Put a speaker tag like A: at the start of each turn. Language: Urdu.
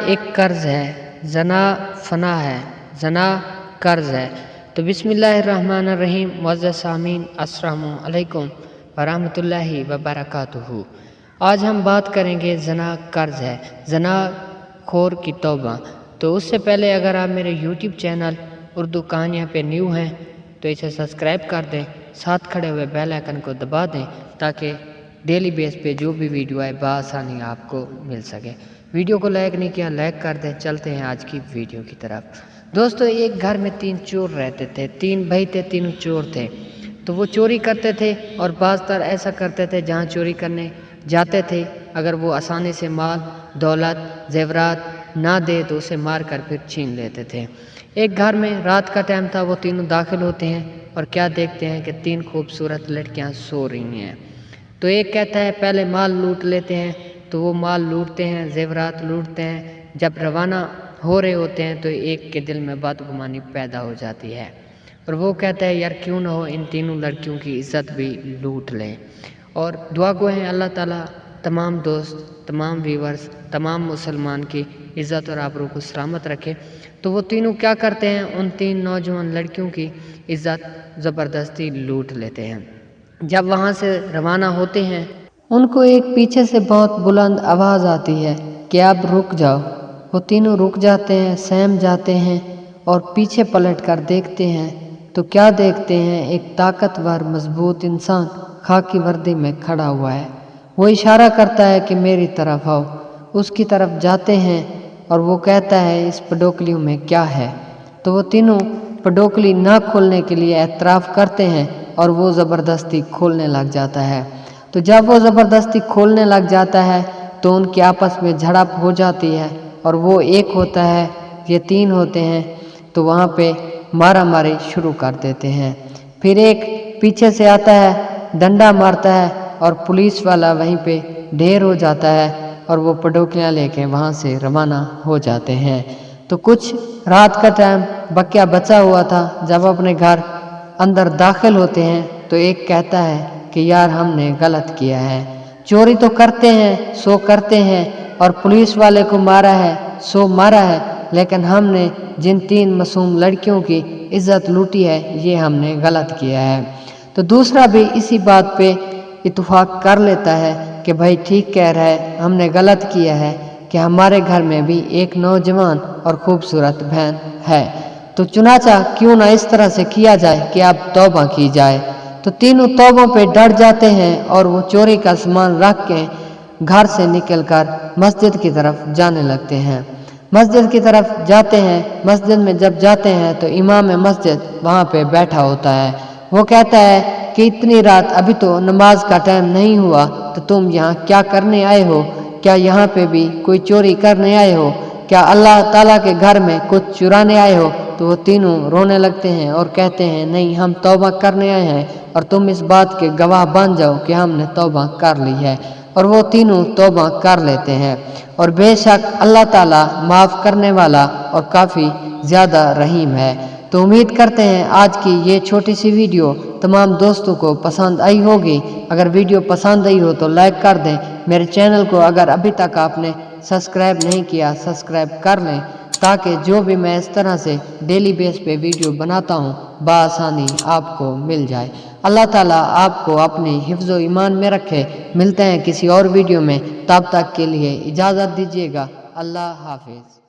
A: ایک قرض ہے، زنا فنا ہے، زنا قرض ہے۔ تو بسم اللہ الرحمن الرحیم۔ معزز سامعین، السلام علیکم ورحمۃ اللہ وبرکاتہ۔ آج ہم بات کریں گے زنا قرض ہے، زنا خور کی توبہ۔ تو اس سے پہلے اگر آپ میرے یوٹیوب چینل اردو کہانیاں پہ نیو ہیں تو اسے سبسکرائب کر دیں، ساتھ کھڑے ہوئے بیل آئیکن کو دبا دیں تاکہ ڈیلی بیس پہ جو بھی ویڈیو آئے بآسانی آپ کو مل سکے۔ ویڈیو کو لائک نہیں کیا، لائک کر دیں۔ چلتے ہیں آج کی ویڈیو کی طرف۔ دوستو، ایک گھر میں 3 چور رہتے تھے، 3 بھائی تھے، تینوں چور تھے۔ تو وہ چوری کرتے تھے اور بعض طر ایسا کرتے تھے جہاں چوری کرنے جاتے تھے اگر وہ آسانی سے مال دولت زیورات نہ دے تو اسے مار کر پھر چھین لیتے تھے۔ ایک گھر میں رات کا ٹائم تھا، وہ تینوں داخل ہوتے ہیں اور کیا دیکھتے ہیں کہ 3 خوبصورت لڑکیاں سو رہی ہیں۔ تو ایک کہتا ہے پہلے مال لوٹ لیتے ہیں، تو وہ مال لوٹتے ہیں، زیورات لوٹتے ہیں۔ جب روانہ ہو رہے ہوتے ہیں تو ایک کے دل میں بدگمانی پیدا ہو جاتی ہے اور وہ کہتا ہے یار کیوں نہ ہو ان تینوں لڑکیوں کی عزت بھی لوٹ لیں۔ اور دعا گو ہیں اللہ تعالیٰ تمام دوست، تمام ویورز، تمام مسلمان کی عزت اور آبرو کو سلامت رکھے۔ تو وہ تینوں کیا کرتے ہیں، ان 3 نوجوان لڑکیوں کی عزت زبردستی لوٹ لیتے ہیں۔ جب وہاں سے روانہ ہوتے ہیں ان کو ایک پیچھے سے بہت بلند آواز آتی ہے کہ اب رک جاؤ۔ وہ تینوں رک جاتے ہیں، سہم جاتے ہیں اور پیچھے پلٹ کر دیکھتے ہیں تو کیا دیکھتے ہیں، ایک طاقتور مضبوط انسان خاکی وردی میں کھڑا ہوا ہے۔ وہ اشارہ کرتا ہے کہ میری طرف آؤ۔ اس کی طرف جاتے ہیں اور وہ کہتا ہے اس پڈوکلیوں میں کیا ہے۔ تو وہ تینوں پڈوکلی نہ کھولنے کے لیے اعتراف کرتے ہیں اور وہ زبردستی کھولنے لگ جاتا ہے۔ تو جب وہ زبردستی کھولنے لگ جاتا ہے تو ان کی آپس میں جھڑپ ہو جاتی ہے اور وہ ایک ہوتا ہے، یہ 3 ہوتے ہیں، تو وہاں پہ مارا ماری شروع کر دیتے ہیں۔ پھر ایک پیچھے سے آتا ہے، ڈنڈا مارتا ہے اور پولیس والا وہیں پہ ڈھیر ہو جاتا ہے اور وہ پڈوکیاں لے کے وہاں سے روانہ ہو جاتے ہیں۔ تو کچھ رات کا ٹائم بقیہ بچا ہوا تھا، جب اپنے گھر اندر داخل ہوتے ہیں تو ایک کہتا ہے کہ یار ہم نے غلط کیا ہے، چوری تو کرتے ہیں سو کرتے ہیں اور پولیس والے کو مارا ہے سو مارا ہے، لیکن ہم نے جن 3 معصوم لڑکیوں کی عزت لوٹی ہے یہ ہم نے غلط کیا ہے۔ تو دوسرا بھی اسی بات پہ اتفاق کر لیتا ہے کہ بھائی ٹھیک کہہ رہا ہے، ہم نے غلط کیا ہے کہ ہمارے گھر میں بھی ایک نوجوان اور خوبصورت بہن ہے، تو چنانچہ کیوں نہ اس طرح سے کیا جائے کہ اب توبہ کی جائے۔ تو تینوں توبوں پہ ڈٹ جاتے ہیں اور وہ چوری کا سامان رکھ کے گھر سے نکل کر مسجد کی طرف جانے لگتے ہیں۔ مسجد کی طرف جاتے ہیں، مسجد میں جب جاتے ہیں تو امام مسجد وہاں پہ بیٹھا ہوتا ہے۔ وہ کہتا ہے کہ اتنی رات ابھی تو نماز کا ٹائم نہیں ہوا تو تم یہاں کیا کرنے آئے ہو؟ کیا یہاں پہ بھی کوئی چوری کرنے آئے ہو؟ کیا اللہ تعالیٰ کے گھر میں کچھ چرانے آئے ہو؟ تو وہ تینوں رونے لگتے ہیں اور کہتے ہیں نہیں، ہم توبہ کرنے آئے ہیں اور تم اس بات کے گواہ بن جاؤ کہ ہم نے توبہ کر لی ہے۔ اور وہ تینوں توبہ کر لیتے ہیں اور بے شک اللہ تعالیٰ معاف کرنے والا اور کافی زیادہ رحیم ہے۔ تو امید کرتے ہیں آج کی یہ چھوٹی سی ویڈیو تمام دوستوں کو پسند آئی ہوگی۔ اگر ویڈیو پسند آئی ہو تو لائک کر دیں۔ میرے چینل کو اگر ابھی تک آپ نے سبسکرائب نہیں کیا سبسکرائب کر لیں تاکہ جو بھی میں اس طرح سے ڈیلی بیس پہ ویڈیو بناتا ہوں بآسانی آپ کو مل جائے۔ اللہ تعالیٰ آپ کو اپنی حفظ و ایمان میں رکھے۔ ملتے ہیں کسی اور ویڈیو میں، تب تک کے لیے اجازت دیجیے گا۔ اللہ حافظ۔